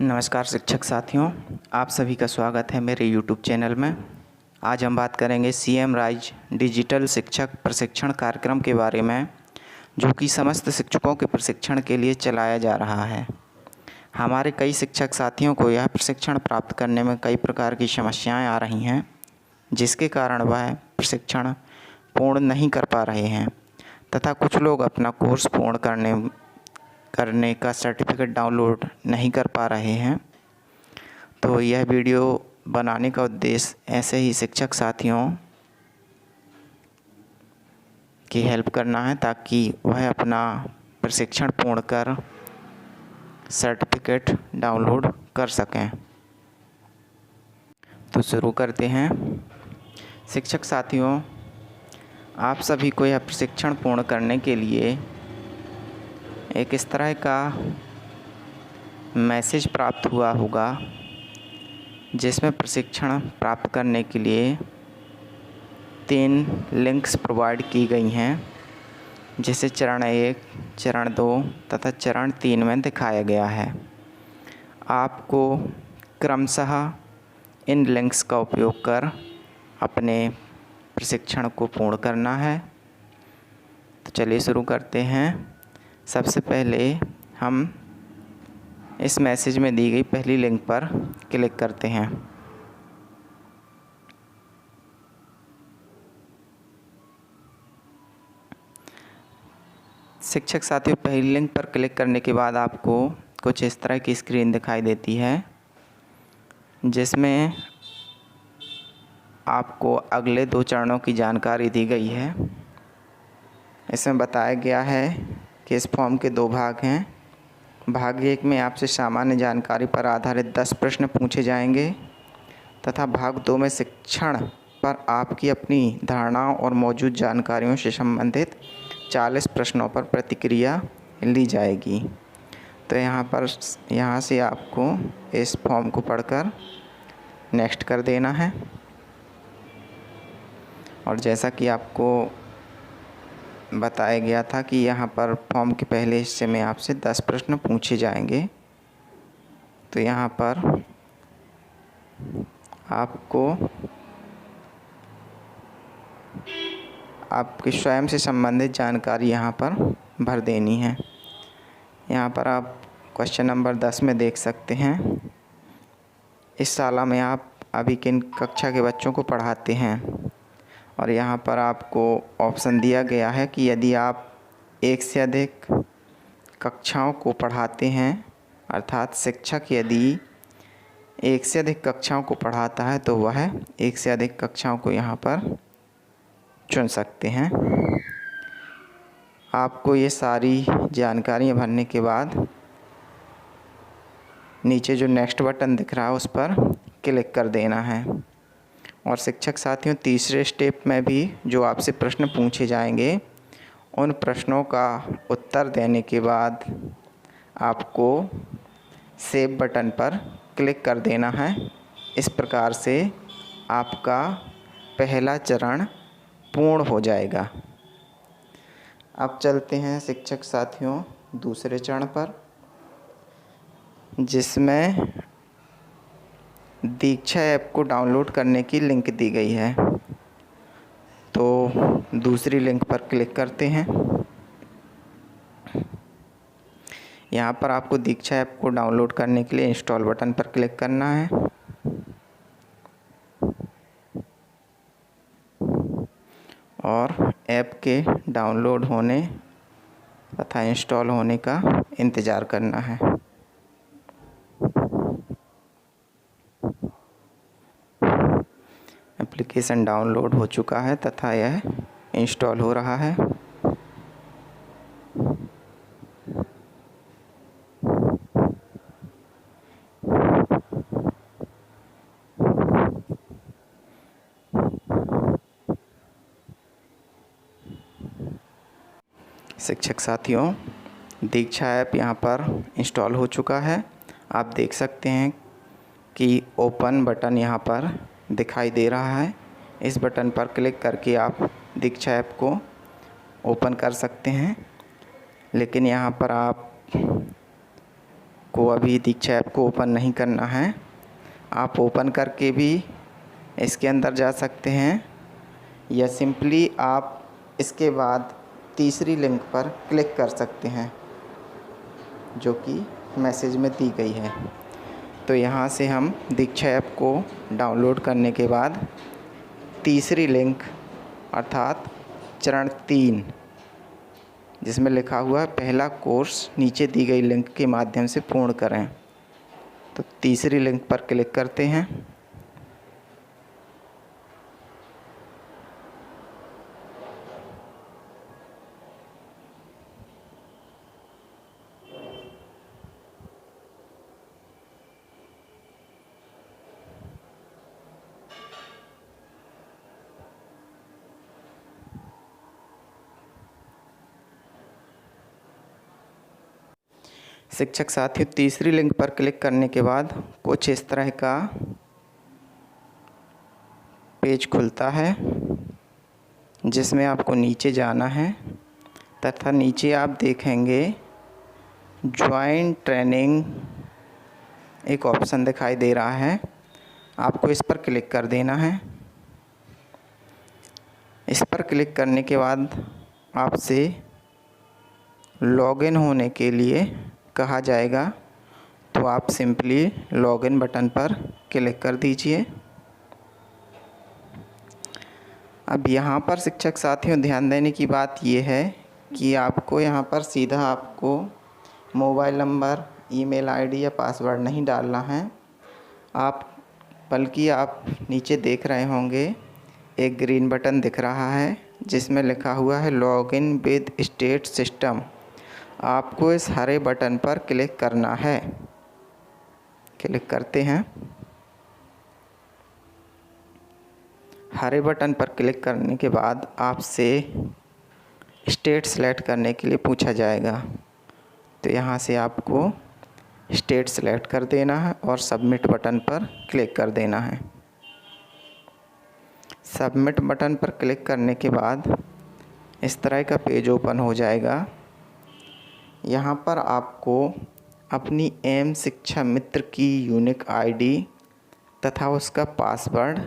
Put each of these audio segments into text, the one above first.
नमस्कार शिक्षक साथियों, आप सभी का स्वागत है मेरे YouTube चैनल में। आज हम बात करेंगे CM राइज डिजिटल शिक्षक प्रशिक्षण कार्यक्रम के बारे में, जो कि समस्त शिक्षकों के प्रशिक्षण के लिए चलाया जा रहा है। हमारे कई शिक्षक साथियों को यह प्रशिक्षण प्राप्त करने में कई प्रकार की समस्याएं आ रही हैं, जिसके कारण वह प्रशिक्षण पूर्ण नहीं कर पा रहे हैं तथा कुछ लोग अपना कोर्स पूर्ण करने का सर्टिफिकेट डाउनलोड नहीं कर पा रहे हैं। तो यह वीडियो बनाने का उद्देश्य ऐसे ही शिक्षक साथियों की हेल्प करना है, ताकि वह अपना प्रशिक्षण पूर्ण कर सर्टिफिकेट डाउनलोड कर सकें। तो शुरू करते हैं। शिक्षक साथियों, आप सभी को यह प्रशिक्षण पूर्ण करने के लिए एक इस तरह का मैसेज प्राप्त हुआ होगा, जिसमें प्रशिक्षण प्राप्त करने के लिए 3 लिंक्स प्रोवाइड की गई हैं, जिसे चरण 1, चरण 2 तथा चरण 3 में दिखाया गया है। आपको क्रमशः इन लिंक्स का उपयोग कर अपने प्रशिक्षण को पूर्ण करना है। तो चलिए शुरू करते हैं। सबसे पहले हम इस मैसेज में दी गई पहली लिंक पर क्लिक करते हैं। शिक्षक साथियों, पहली लिंक पर क्लिक करने के बाद आपको कुछ इस तरह की स्क्रीन दिखाई देती है, जिसमें आपको अगले 2 चरणों की जानकारी दी गई है। इसमें बताया गया है कि इस फॉर्म के 2 भाग हैं। भाग 1 में आपसे सामान्य जानकारी पर आधारित 10 प्रश्न पूछे जाएंगे तथा भाग 2 में शिक्षण पर आपकी अपनी धारणाओं और मौजूद जानकारियों से संबंधित 40 प्रश्नों पर प्रतिक्रिया ली जाएगी। तो यहाँ से आपको इस फॉर्म को पढ़कर नेक्स्ट कर देना है। और जैसा कि आपको बताया गया था कि यहाँ पर फॉर्म के पहले हिस्से में आपसे 10 प्रश्न पूछे जाएंगे। तो यहाँ पर आपको आपके स्वयं से संबंधित जानकारी यहाँ पर भर देनी है। यहाँ पर आप क्वेश्चन नंबर 10 में देख सकते हैं, इस शाला में आप अभी किन कक्षा के बच्चों को पढ़ाते हैं। और यहाँ पर आपको ऑप्शन दिया गया है कि यदि आप 1 से अधिक कक्षाओं को पढ़ाते हैं, अर्थात शिक्षक यदि 1 से अधिक कक्षाओं को पढ़ाता है, तो वह 1 से अधिक कक्षाओं को यहाँ पर चुन सकते हैं। आपको ये सारी जानकारियाँ भरने के बाद नीचे जो नेक्स्ट बटन दिख रहा है उस पर क्लिक कर देना है। और शिक्षक साथियों, तीसरे स्टेप में भी जो आपसे प्रश्न पूछे जाएंगे, उन प्रश्नों का उत्तर देने के बाद आपको सेव बटन पर क्लिक कर देना है। इस प्रकार से आपका पहला चरण पूर्ण हो जाएगा। अब चलते हैं शिक्षक साथियों दूसरे चरण पर, जिसमें दीक्षा ऐप को डाउनलोड करने की लिंक दी गई है। तो दूसरी लिंक पर क्लिक करते हैं। यहाँ पर आपको दीक्षा ऐप को डाउनलोड करने के लिए इंस्टॉल बटन पर क्लिक करना है। और ऐप के डाउनलोड होने तथा इंस्टॉल होने का इंतज़ार करना है। एप्लीकेशन डाउनलोड हो चुका है तथा यह इंस्टॉल हो रहा है। शिक्षक साथियों, दीक्षा ऐप यहाँ पर इंस्टॉल हो चुका है। आप देख सकते हैं कि ओपन बटन यहाँ पर दिखाई दे रहा है। इस बटन पर क्लिक करके आप दीक्षा ऐप को ओपन कर सकते हैं। लेकिन यहाँ पर आप को अभी दीक्षा ऐप को ओपन नहीं करना है। आप ओपन करके भी इसके अंदर जा सकते हैं, या सिंपली आप इसके बाद तीसरी लिंक पर क्लिक कर सकते हैं जो कि मैसेज में दी गई है। तो यहाँ से हम दीक्षा ऐप को डाउनलोड करने के बाद तीसरी लिंक अर्थात चरण 3 जिसमें लिखा हुआ है पहला कोर्स, नीचे दी गई लिंक के माध्यम से पूर्ण करें। तो तीसरी लिंक पर क्लिक करते हैं। शिक्षक साथियों, तीसरी लिंक पर क्लिक करने के बाद कुछ इस तरह का पेज खुलता है जिसमें आपको नीचे जाना है तथा नीचे आप देखेंगे ज्वाइन ट्रेनिंग एक ऑप्शन दिखाई दे रहा है। आपको इस पर क्लिक कर देना है। इस पर क्लिक करने के बाद आपसे लॉगिन होने के लिए कहा जाएगा, तो आप सिंपली लॉगिन बटन पर क्लिक कर दीजिए। अब यहाँ पर शिक्षक साथियों ध्यान देने की बात यह है कि आपको यहाँ पर सीधा आपको मोबाइल नंबर, ईमेल आईडी या पासवर्ड नहीं डालना है। बल्कि आप नीचे देख रहे होंगे एक ग्रीन बटन दिख रहा है जिसमें लिखा हुआ है लॉगिन विद स्टेट सिस्टम। आपको इस हरे बटन पर क्लिक करना है। क्लिक करते हैं। हरे बटन पर क्लिक करने के बाद आपसे स्टेट सेलेक्ट करने के लिए पूछा जाएगा, तो यहाँ से आपको स्टेट सेलेक्ट कर देना है और सबमिट बटन पर क्लिक कर देना है। सबमिट बटन पर क्लिक करने के बाद इस तरह का पेज ओपन हो जाएगा। यहाँ पर आपको अपनी एम शिक्षा मित्र की यूनिक आईडी तथा उसका पासवर्ड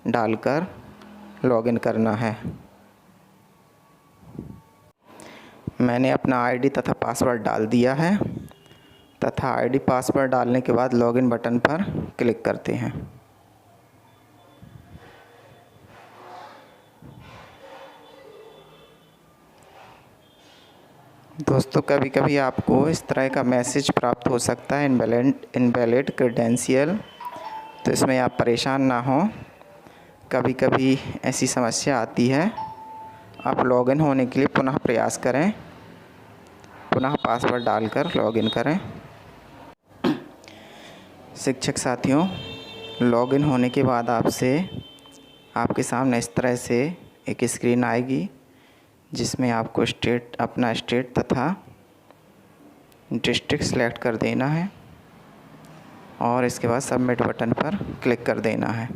डालकर लॉगिन करना है। मैंने अपना आईडी तथा पासवर्ड डाल दिया है तथा आईडी पासवर्ड डालने के बाद लॉगिन बटन पर क्लिक करते हैं। दोस्तों, कभी कभी आपको इस तरह का मैसेज प्राप्त हो सकता है इनवैलिड क्रेडेंशियल, तो इसमें आप परेशान ना हो। कभी कभी ऐसी समस्या आती है। आप लॉगिन होने के लिए पुनः प्रयास करें, पुनः पासवर्ड डालकर लॉगिन करें। शिक्षक साथियों, लॉगिन होने के बाद आपके सामने इस तरह से एक स्क्रीन आएगी जिसमें आपको अपना स्टेट तथा डिस्ट्रिक्ट सेलेक्ट कर देना है और इसके बाद सबमिट बटन पर क्लिक कर देना है।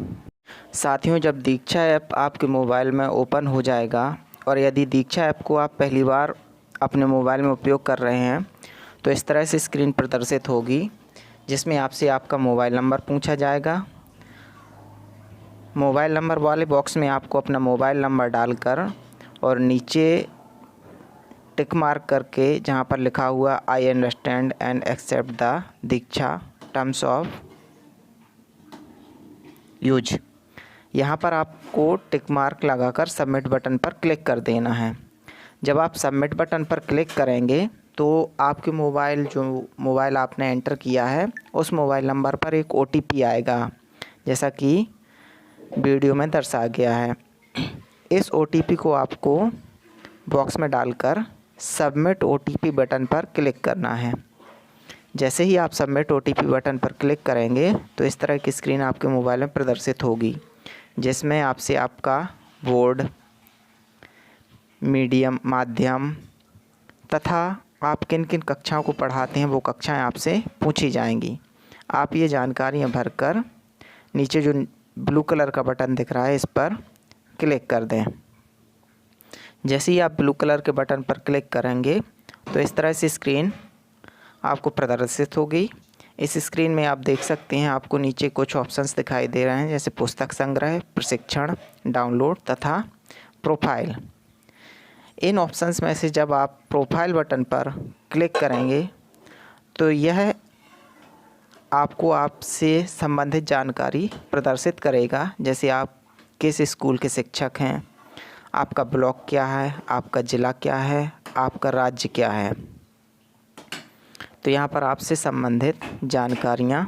साथियों, जब दीक्षा ऐप आपके मोबाइल में ओपन हो जाएगा और यदि दीक्षा ऐप को आप पहली बार अपने मोबाइल में उपयोग कर रहे हैं तो इस तरह से स्क्रीन प्रदर्शित होगी जिसमें आपसे आपका मोबाइल नंबर पूछा जाएगा। मोबाइल नंबर वाले बॉक्स में आपको अपना मोबाइल नंबर डालकर और नीचे टिक मार्क करके जहाँ पर लिखा हुआ I understand and accept the Diksha terms of use, यहाँ पर आपको टिक मार्क लगाकर सबमिट बटन पर क्लिक कर देना है। जब आप सबमिट बटन पर क्लिक करेंगे तो आपके मोबाइल आपने एंटर किया है उस मोबाइल नंबर पर एक OTP आएगा, जैसा कि वीडियो में दर्शाया गया है। इस OTP को आपको बॉक्स में डालकर सबमिट OTP बटन पर क्लिक करना है। जैसे ही आप सबमिट OTP बटन पर क्लिक करेंगे तो इस तरह की स्क्रीन आपके मोबाइल में प्रदर्शित होगी जिसमें आपसे आपका बोर्ड, मीडियम, माध्यम तथा आप किन किन कक्षाओं को पढ़ाते हैं वो कक्षाएं आपसे पूछी जाएंगी। आप ये जानकारियाँ भरकर नीचे जो ब्लू कलर का बटन दिख रहा है इस पर क्लिक कर दें। जैसे ही आप ब्लू कलर के बटन पर क्लिक करेंगे तो इस तरह से स्क्रीन आपको प्रदर्शित होगी। इस स्क्रीन में आप देख सकते हैं आपको नीचे कुछ ऑप्शंस दिखाई दे रहे हैं, जैसे पुस्तक संग्रह, प्रशिक्षण, डाउनलोड तथा प्रोफाइल। इन ऑप्शंस में से जब आप प्रोफाइल बटन पर क्लिक करेंगे तो यह आपको आपसे संबंधित जानकारी प्रदर्शित करेगा, जैसे आप किस स्कूल के शिक्षक हैं, आपका ब्लॉक क्या है, आपका ज़िला क्या है, आपका राज्य क्या है। तो यहाँ पर आपसे संबंधित जानकारियाँ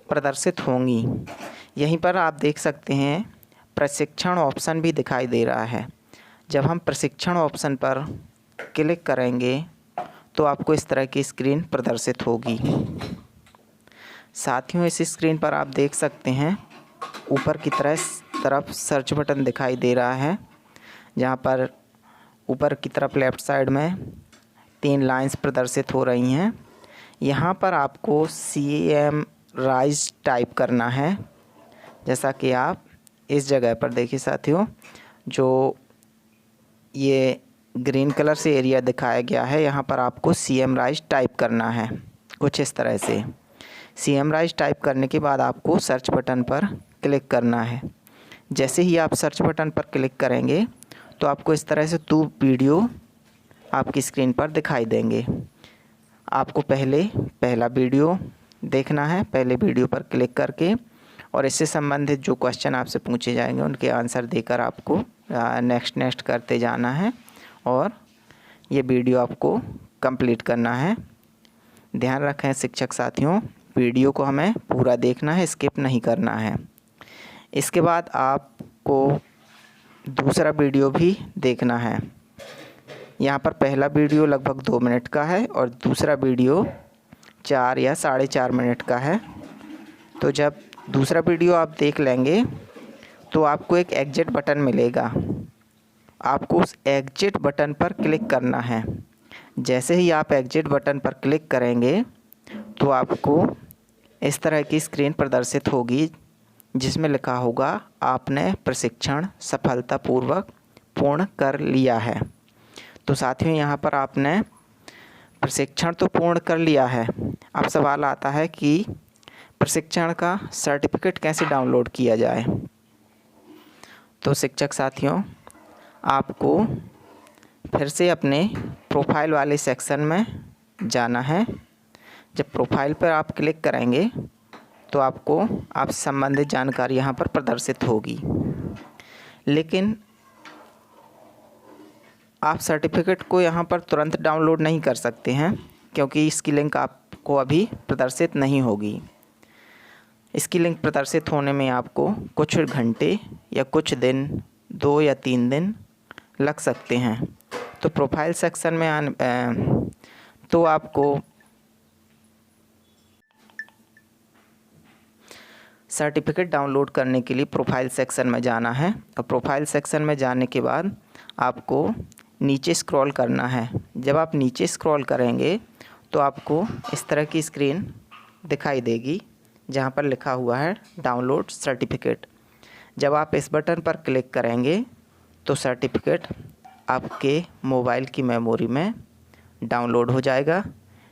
प्रदर्शित होंगी। यहीं पर आप देख सकते हैं प्रशिक्षण ऑप्शन भी दिखाई दे रहा है। जब हम प्रशिक्षण ऑप्शन पर क्लिक करेंगे तो आपको इस तरह की स्क्रीन प्रदर्शित होगी। साथियों, इस स्क्रीन पर आप देख सकते हैं ऊपर की तरफ सर्च बटन दिखाई दे रहा है, जहाँ पर ऊपर की तरफ लेफ़्ट साइड में 3 लाइंस प्रदर्शित हो रही हैं। यहाँ पर आपको CM राइज टाइप करना है, जैसा कि आप इस जगह पर देखिए साथियों, जो ये ग्रीन कलर से एरिया दिखाया गया है, यहाँ पर आपको CM राइज टाइप करना है कुछ इस तरह से। CM राइज टाइप करने के बाद आपको सर्च बटन पर क्लिक करना है। जैसे ही आप सर्च बटन पर क्लिक करेंगे तो आपको इस तरह से 2 वीडियो आपकी स्क्रीन पर दिखाई देंगे। आपको पहला वीडियो देखना है, पहले वीडियो पर क्लिक करके, और इससे संबंधित जो क्वेश्चन आपसे पूछे जाएंगे उनके आंसर देकर आपको नेक्स्ट करते जाना है और ये वीडियो आपको कंप्लीट करना है। ध्यान रखें शिक्षक साथियों, वीडियो को हमें पूरा देखना है, स्किप नहीं करना है। इसके बाद आपको दूसरा वीडियो भी देखना है। यहाँ पर पहला वीडियो लगभग 2 मिनट का है और दूसरा वीडियो 4 या 4.5 मिनट का है। तो जब दूसरा वीडियो आप देख लेंगे तो आपको एक एग्जिट बटन मिलेगा, आपको उस एग्जिट बटन पर क्लिक करना है। जैसे ही आप एग्जिट बटन पर क्लिक करेंगे तो आपको इस तरह की स्क्रीन प्रदर्शित होगी, जिसमें लिखा होगा आपने प्रशिक्षण सफलतापूर्वक पूर्ण कर लिया है। तो साथियों, यहाँ पर आपने प्रशिक्षण तो पूर्ण कर लिया है। अब सवाल आता है कि प्रशिक्षण का सर्टिफिकेट कैसे डाउनलोड किया जाए। तो शिक्षक साथियों, आपको फिर से अपने प्रोफाइल वाले सेक्शन में जाना है। जब प्रोफाइल पर आप क्लिक करेंगे तो आपको आप संबंधित जानकारी यहाँ पर प्रदर्शित होगी, लेकिन आप सर्टिफिकेट को यहाँ पर तुरंत डाउनलोड नहीं कर सकते हैं, क्योंकि इसकी लिंक आपको अभी प्रदर्शित नहीं होगी। इसकी लिंक प्रदर्शित होने में आपको कुछ घंटे या कुछ दिन, 2 या 3 दिन लग सकते हैं। तो प्रोफाइल सेक्शन में तो आपको सर्टिफिकेट डाउनलोड करने के लिए प्रोफाइल सेक्शन में जाना है, और प्रोफाइल सेक्शन में जाने के बाद आपको नीचे स्क्रॉल करना है। जब आप नीचे स्क्रॉल करेंगे तो आपको इस तरह की स्क्रीन दिखाई देगी, जहां पर लिखा हुआ है डाउनलोड सर्टिफिकेट। जब आप इस बटन पर क्लिक करेंगे तो सर्टिफिकेट आपके मोबाइल की मेमोरी में डाउनलोड हो जाएगा,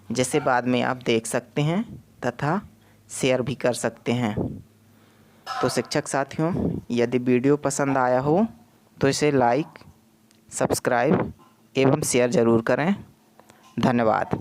जिसे बाद में आप देख सकते हैं तथा शेयर भी कर सकते हैं। तो शिक्षक साथियों, यदि वीडियो पसंद आया हो तो इसे लाइक, सब्सक्राइब एवं शेयर ज़रूर करें। धन्यवाद।